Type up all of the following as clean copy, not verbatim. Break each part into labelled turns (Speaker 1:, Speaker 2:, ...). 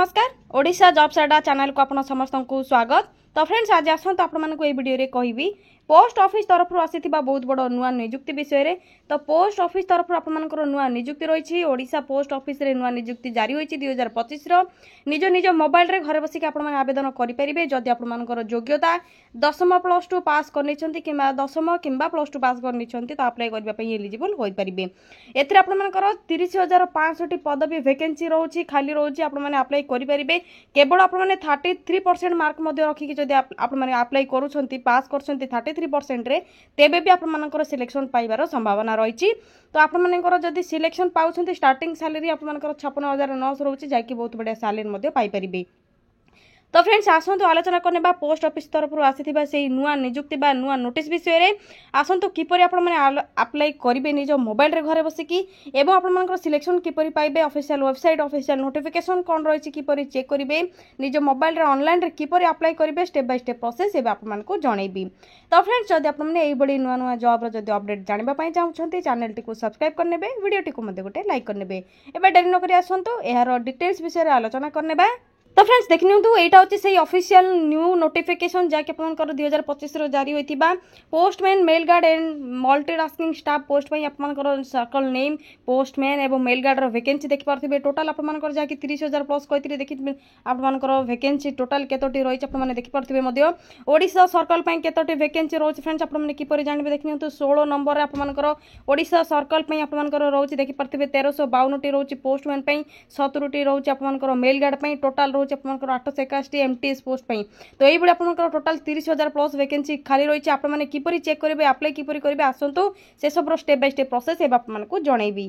Speaker 1: नमस्कार ओडिशा जॉब्स अड्डा चैनल को आपण समस्त को स्वागत। तो फ्रेंड्स आज आसतु आपको ये वीडियो रे कहबी पोस्ट ऑफिस तरफ आसीथिबा बहुत बड़ नुआ नियुक्ति विषय रे। तो पोस्ट ऑफिस तरफ आपनकर नुआ नियुक्ति रही ओडिशा पोस्ट ऑफिस रे नुआ नियुक्ति जारी होई 2025 रो निज निज मोबाइल रे घरे बसिक आपण माने आवेदन करि परिबे। जदि आपनकर योग्यता 10th +2 पास करनी कि 10th किंबा +2 पास करनी तो अप्लाई करबा पई एलिजिबल होई परिबे। एथिरे आपनकर 30,500 पदवी वैकेंसी रहउची खाली रहउची आपण माने अप्लाई करि परिबे। केवल आपण माने 33% मार्क मध्ये रखि कि जदि आपण माने अप्लाई करूछंती पास करछंती 33% रे तेबे भी आपण मानकर सिलेक्शन पाइबार संभावना रही। तो आपण मानकर जदि सिलेक्शन पाउछंती स्टार्टिंग सैलरी आपण मानकर 56,900 रहउची जाकी बहुत बढ़िया सैलरी मध्ये पाइ परिबे। तो फ्रेंड्स आसतु आलोचना करने पोस्ट ऑफिस तरफ आसी से नुआ नियुक्ति बा नुआ नोटिस विषय रे। आसतु किपरि आपण माने अप्लाई करिवे निज मोबाइल रे घरे बसिकी एवं आपण मानकर सिलेक्शन किपरि पाइबे ऑफिशियल वेबसाइट ऑफिशियल नोटिफिकेशन कोन रहिछि किपरि चेक करिवे निज मोबाइल रे ऑनलाइन रे किपरि अप्लाई करिवे स्टेप बाय स्टेप प्रोसेस एबे आपण मानको जणैबी। तो फ्रेंड्स जदि आपण माने एई बडी नुआ नुआ जॉब रो जदि अपडेट जानिबा पई चाहउछंती चैनल टी को सब्सक्राइब करनेबे वीडियो टी को मध्ये गोटे लाइक करनेबे। एबे डेरी न करी आसंतु एहार डिटेल्स विषय रे आलोचना करनेबा। तो फ्रेंड्स देखि नियंतु एटा होछि से ऑफिशियल न्यू नोटिफिकेशन जाके आपनकर 2025 रो जारी होइतिबा postman mail guard and multitasking staff post पई आपनकर सर्कल नेम पोस्टमैन एवं मेल गार्ड रो वैकेंसी देखि पारथिबे। टोटल आपनकर जाके 30,000 प्लस कहितरे देखि आपनकर वैकेंसी टोटल केतोटी रहिछ आपण माने देखि पारथिबे मध्य ओडिशा सर्कल पई केतोटी वैकेंसी रहउछ। फ्रेंड्स आपण माने किपरि जानिबे देखि नियंतु 16 नंबर रे आपनकर ओडिशा सर्कल पई आपनकर रहउछ देखि पारथिबे 1352 टी रहउछ पोस्टमैन पई 70 टी रहउछ आपनकर मेल गार्ड पई टोटल 881 एमटीएस पोस्ट पई। तो एई बडे आपनकर टोटल 30,000 प्लस वैकेंसी खाली रही। आपण माने किपरि चेक करिवे अप्लाई किपरि करिवे आसंतु से सब स्टेप बाय स्टेप प्रोसेस एबा आपण मानको जणैबी।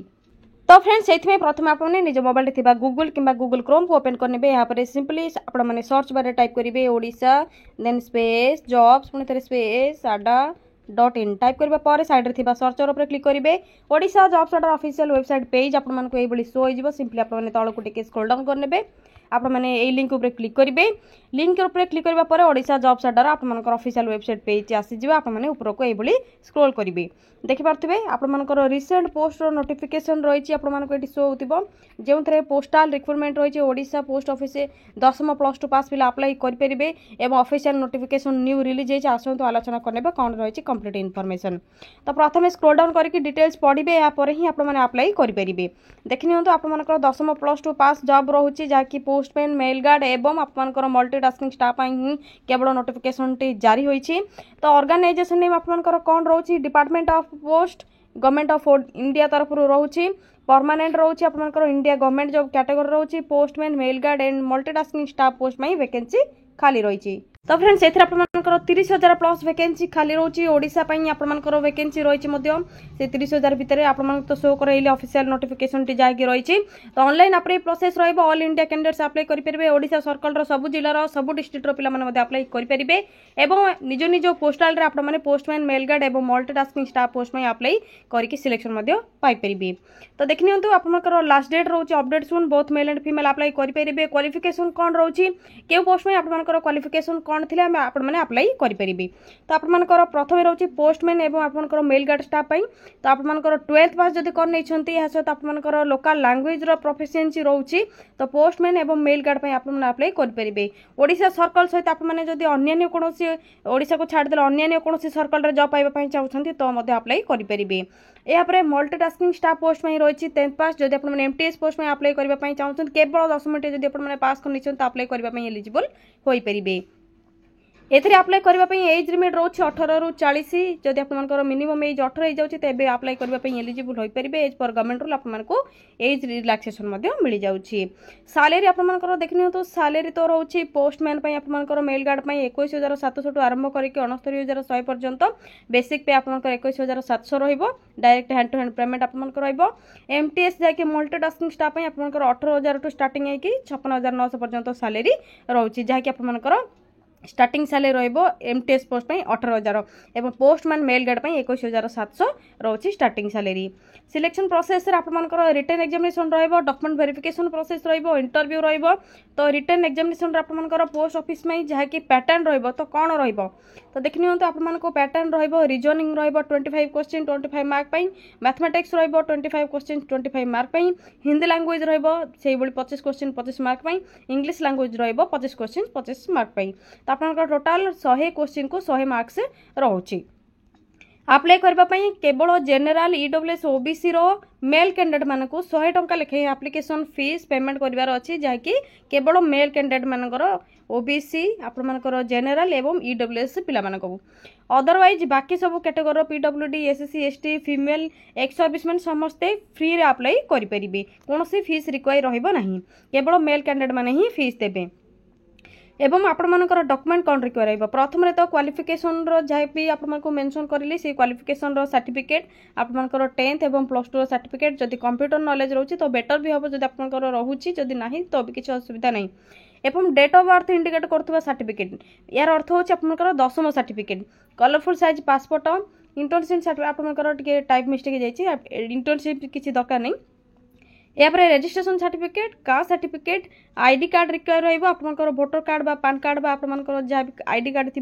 Speaker 1: तो फ्रेंड्स सेथमे प्रथम आपण निज मोबाइल रे थिबा गूगल किंबा गूगल क्रोम को ओपन करनेबे। यहाँ पर सिंपली आपण माने सर्च बार टाइप करिवे ओडिशा देन स्पेस जॉब्स पुनी तरे स्पेस aada.in टाइप करबा पर साइड रे थिबा सर्चर ऊपर क्लिक करिवे। ओडिशा जॉब्स अड्डा ऑफिशियल वेबसाइट पेज आपण मानको एई बडी शो होई जिवो। सिंपली आपण माने तळको टिके स्क्रॉल डाउन करनेबे आप मैंने यही लिंक ऊपर क्लिक करेंगे। लिंक ऊपर क्लिक करबा पर ओडिशा जॉब्स अड्डार आप ऑफिशियल वेबसाइट पेज आसीज आप ऊपर को यही स्क्रॉल करेंगे। देखिपे आपर रिसेंट पोस्ट नोटिफिकेशन रही आपको शो होतिबो जो थे पोस्टाल रिक्रुटमेंट रही ओडिशा पोस्ट ऑफिस 10th +2 पास पिला अप्लाई करेंगे एवं ऑफिशियल नोटिफिकेशन न्यू रिलीज होती आसतु आलोचना करने कौन रही कंप्लीट इनफॉरमेशन। तो प्रथम स्क्रॉल डाउन करके डिटेल्स पढ़े यापर ही आपने अप्लाई करेंगे। देखि नियंतु आपनकर 10th +2 पास जॉब रोचे जहाँकि पोस्टमैन मेल गार्ड एवं आपनकर मल्टीटास्किंग स्टाफ ही केवल नोटिफिकेशन टी जारी होइछि। तो ऑर्गेनाइजेशन नेम आपनकर कौन रोचे department of post government of India तरफ रोचे परमानेंट रोचे आपनकर इंडिया गवर्नमेंट जॉब कैटेगरी रोचे postman mail guard and multitasking staff post में वैकेंसी खाली रही। तो फ्रेंड्स एथरे आपनकर 30,000 प्लस वैकेंसी खाली रोची ओडिशा पई आपनकर वैकेंसी रही मध्य से 30,000 भितर आपन तो शो करैले ऑफिशियल नोटिफिकेशन टी जागी रही। तो ऑनलाइन अप्लाई प्रोसेस रहइबो ऑल इंडिया कैंडिडेट्स अप्लाई करि परिबे। ओडिशा सर्कल रो सब जिल्ला रो सब डिस्ट्रिक्ट रो पिला माने मध्ये अप्लाई करि परिबे एवं निज निज पोस्टल रे आपन माने पोस्टमैन मेल गार्ड एवं मल्टीटास्किंग स्टाफ पोस्ट में अप्लाई करके सिलेक्शन मध्ये पाइ परिबे। तो देखि नियंतु आपनकर लास्ट डेट रोची अपडेट सुन both male and female apply करि परिबे। क्वालिफिकेशन कोन रोची के पोस्ट में आपनकर क्वालिफिकेशन कौन थिले आपण माने अप्लाई करि परिबे। तो आपनकर प्रथम रहउची पोस्टमैन एवं आपनकर मेल गार्ड स्टाफ पई। तो आपनकर 12th पास जदि कर नै छंती या सहित आपनकर लोकल लैंग्वेज रो प्रोफिशिएंसी रहउची तो पोस्टमैन एवं मेल गार्ड पई आपण माने अप्लाई करि परिबे। ओडिशा सर्कल सहित आपण माने जदि अन्य कोनोसी ओडिशा को छाड़ देले अन्य कोनोसी सर्कल रे जॉब पाइबा पई चाहउछंती तो मध्ये अप्लाई करि परिबे। या पर मल्टीटास्किंग स्टाफ पोस्ट में रही 10th पास जदि आपण माने एमटीएस पोस्ट में अप्लाई करबा पई चाहउछंती केवल 10 मिनिट जदि आपण माने पास कर नै छंती अप्लाई करबा पई एलिजिबल होई परिबे। एथरे अप्लाई करबा पई एज लिमिट रोच 18 रु 40 जदि आपनकर मिनिमम एज 18 हो जाउची तबे अप्लाई करबा पई एलिजिबल होई परिबे। एज पर गवर्नमेंट रूल आपनको एज रिलैक्सेशन मध्ये मिली जाउची। सैलरी आपनकर देखिनियो तो सैलरी तो रहउची पोस्टमैन पई आपनकर मेल गार्ड पई 21,700 आरंभ करके 69,100 पर्यंत बेसिक पे आपनकर 21,700 रहइबो। Direct hand to hand payment आपनकर रहइबो। एमटीएस जाके मल्टीटास्किंग स्टाफ पई आपनकर 18,000 टू स्टार्टिंग है कि 56,900 पर्यंत सैलरी रहउची जहा कि आपनकर स्टार्टिंग सैलरी रमटीएस पोस्ट 18,000 और पोस्टमैन मेल गार्ड 21,700 रोची स्टार्टिंग सैलरी। सिलेक्शन प्रोसेस आपंकर written examination document verification process interview तो रिटन एग्जामिनेशन आपंकर पोस्ट ऑफिस में जहाँकि पैटर्न तो कौन तो देखि नियंतु आपको pattern reasoning 25 question 25 mark mathematics 25 question 25 mark Hindi language से 25 question 25 mark English language 25 question 25 mark तो आपंकर टोटाल 100 क्वेश्चन को 100 मार्क्स रोचे। अप्लाई करने केवल general EWS OBC male candidate मान को 100 टंका लेखे एप्लिकेशन फीस पेमेंट करार अच्छी जहाँकि केवल मेल कैंडिडेट मानकर ओबीसी आपर जेनेल एवं ईडब्ल्यूएस पिला अदरवाइज बाकी सब category PWD SSC ST female ex serviceman समस्ते फ्री रे अप्लाई करेंगे कौन फीस रिक्वायर रहा केवल मेल कैंडिडेट मैंने ही फीस देवे एवं आपमनकर डॉक्यूमेंट कौन रिक्वायर प्रथम तो क्वालिफिकेशन जहाँ भी आपको मेंशन करी से क्वालिफिकेशन सर्टिफिकेट आपमनकर 10th एवं +2 सर्टिफिकेट जदि कंप्यूटर नॉलेज रोचे तो बेटर भी हम जब आपंकर रोचे जदि ना तो भी किसी असुविधा नहीं एवं डेट ऑफ बर्थ इंडिकेट कर सर्टिफिकेट यार अर्थ हो आपंकर 10th certificate colourful size passport internship आपंकर टे टाइप मिस्टेक जाइए इंटर्नशिप किसी दरकार नहीं यापर registration certificate caste certificate ID card require रहा भोटर कार्ड बा पान कार्ड बा आपमनकर जहाँ आईडी कार्ड थी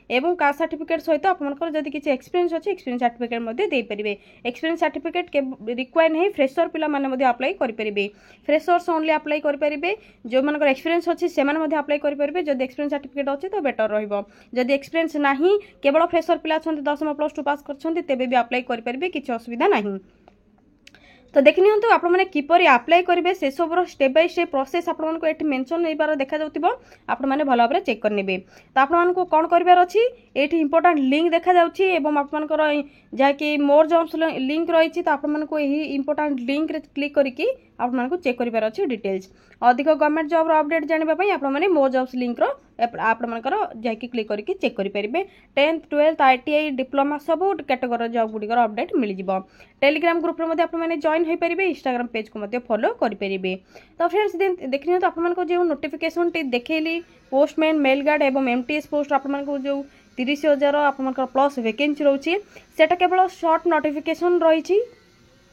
Speaker 1: एवं कास्ट सर्टिफिकेट सहित आपमनकर जदि किसी एक्सपीरियंस अच्छे एक्सपीरियंस सर्टिफिकेट मध्य दे पारे एक्सपीरियंस सर्टिफिकेट रिक्वायर नहीं फ्रेशर पिला माने अप्लाई करेंगे फ्रेशर्स ओनली अप्लाई करेंगे जो मानकर एक्सपीरियंस अच्छी से अप्लाई करेंगे जब एक्सपीरियंस सर्टिफिकेट अच्छे तो बेटर रही एक्सपीरियंस ना केवल फ्रेशर पिला 10th +2 पास कर अप्लाई करेंगे किसी असुविधा नहीं। तो देखि नियंतु आपण माने किपरि अप्लाई करेंगे से सब स्टेप बाय स्टेप प्रोसेस आपको ये मेंशन नहीं बार देखा जाउतिबो आपण माने भल भाव चेक करने तो आपको कौन करार अच्छी ये इंपोर्टाट लिंक देखा जाउछि एवं आपनकर जहाँकि मोर जॉब्स लिंक रही तो आपको यही इंपोर्टाट लिंक रे क्लिक करके आपको चेक करार अच्छी डिटेल्स अधिक गवर्नमेंट जॉब अपडेट जानापी आपने मोर जॉब्स लिंक आपंकर जहाँकि क्लिक करके चेक करेंगे 10th 12th ITI डिप्लोमा सब कैटेगोरी जॉब गुड़िकर अपडेट मिल जाव टेलीग्राम ग्रुप में आपने जॉइन हो पारे इंस्टाग्राम पेज को फॉलो करेंगे। तो फ्रेंड्स देखिए तो आपको जो नोटिफिकेशन टी देखली पोस्टमैन मेल गार्ड एवं एमटीएस पोस्ट आपको जो 30,000 आपंकर प्लस वैकेंसी रोचे से केवल शॉर्ट नोटिफिकेशन रही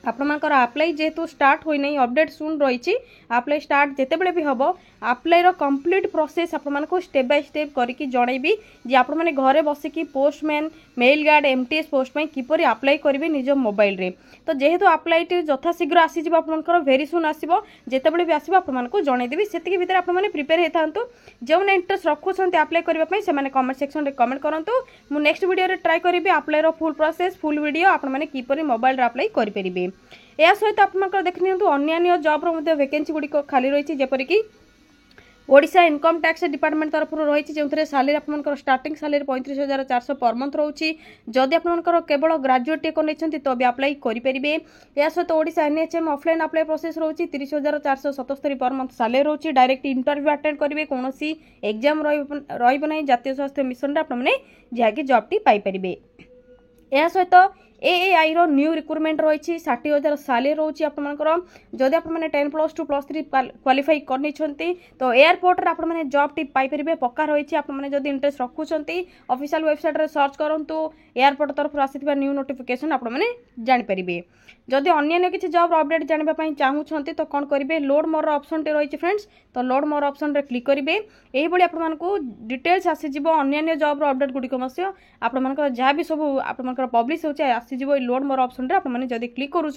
Speaker 1: आपंकर अप्लाई जेहेतु स्टार्ट होई नहीं अपडेट सुन रही अप्लाई स्टार्ट जितेबले भी हम अप्लाई कंप्लीट प्रोसेस आपको स्टेप बाय स्टेप करके जनइबी जे आप मैंने घरे बसिकी postman mail guard MTS post में किपरि अप्लाई करेंगे निज मोबाइल रे तो जेहेतु अप्लाई यथाशीघ्र आसीज आपंकर भेरी सुन आसो जितेबले भी आसो आपको जनईदेवी से भितर आपने प्रिपेयर होता जो मैंने इंटरेस्ट रखुंट अप्लाई करने से कमेंट सेक्शन में कमेंट करूँ मु नेक्स्ट वीडियो ट्राई करी apply full process full video आपने किपरि मोबाइल अप्लाई करेंगे। या सहित आप देखि नियंतु अन्य जॉब वैकेंसी गुड़िक खाली रही जपरिक ओडिशा इनकम टैक्स डिपार्टमेंट तरफ रही जो सैलरी आपंकर स्टार्टिंग सैलरी 35,400 पर मंथ रोची जदि आपंकर केवल ग्रेजुएट को नहीं तो भी अप्लाई करेंगे। या सहित Odisha NHM offline apply process रोची 30,477 पर मंथ सैलरी रोची डायरेक्ट इंटरव्यू अटेंड करेंगे कौन एग्जाम रही जातीय स्वास्थ्य मिशन आपने जहाँकि जॉब टी पाइपर। या सहित AAI रो न्यू रिक्रुटमेंट रही 60,000 सैलरी रोची आपंकर जदि आपने 10 +2 +3 क्वालिफाई करनी तो एयरपोर्ट आपने जॉब टी पाइपर पक्का रही आपने जदि इंटरेस्ट रखुंट ऑफिशियल वेबसाइट रे सर्च करूँ एयरपोर्ट तरफ आसी न्यू नोटिफिकेशन आपने जानीपर। जदि अन्य किसी जॉब अपडेट जानापी चाहूँगी तो कौन करेंगे लोड मोर ऑप्शन टे रही फ्रेंड्स तो लोड मोर ऑप्शन रे क्लिक करेंगे यही आपको डिटेल्स आसीज अन्य जॉब अपडेट गुड़िक आपंकर जहाँ भी सब आपंकर पब्लिश होची आसीज लोड मोर ऑप्शन रे आपने जदि क्लिक करूँ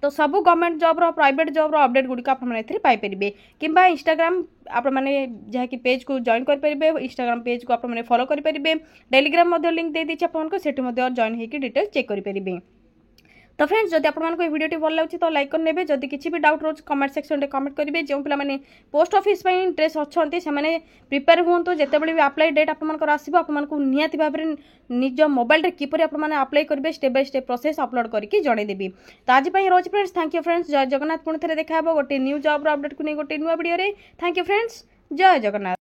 Speaker 1: तो सब government job private job update गुड़िक आपने पाइपर किंबा इंस्टाग्राम आपने जहाँकि पेज को जॉइन करेंगे इंस्टाग्राम पेज को आपने फॉलो करेंगे टेलीग्राम लिंक दे दीजिए आपको से जॉइन होकर डिटेल्स चेक करेंगे। तो फ्रेंड्स जदि आपको वीडियो भल लगे तो लाइक करने जदि किसी भी डाउट रोज कमेंट सेक्शन में कमेंट करेंगे जो पे पोस्ट ऑफिस इंटरेस्ट अच्छा से प्रिपेयर हूँ जितेबाला भी अप्लाई डेट आपको निहाती भाव में निज मोबाइल रे किपरि आपने अप्लाई करेंगे step by step process upload करके जनईदेवी। तो आज रोज फ्रेंड्स थैंक यू फ्रेंड्स जय जगन्नाथ पुणी थे देखा गोटे न्यू जॉब अपडेट को नहीं गोटे नुआ वीडियो। थैंक यू फ्रेंड्स जय जगन्नाथ।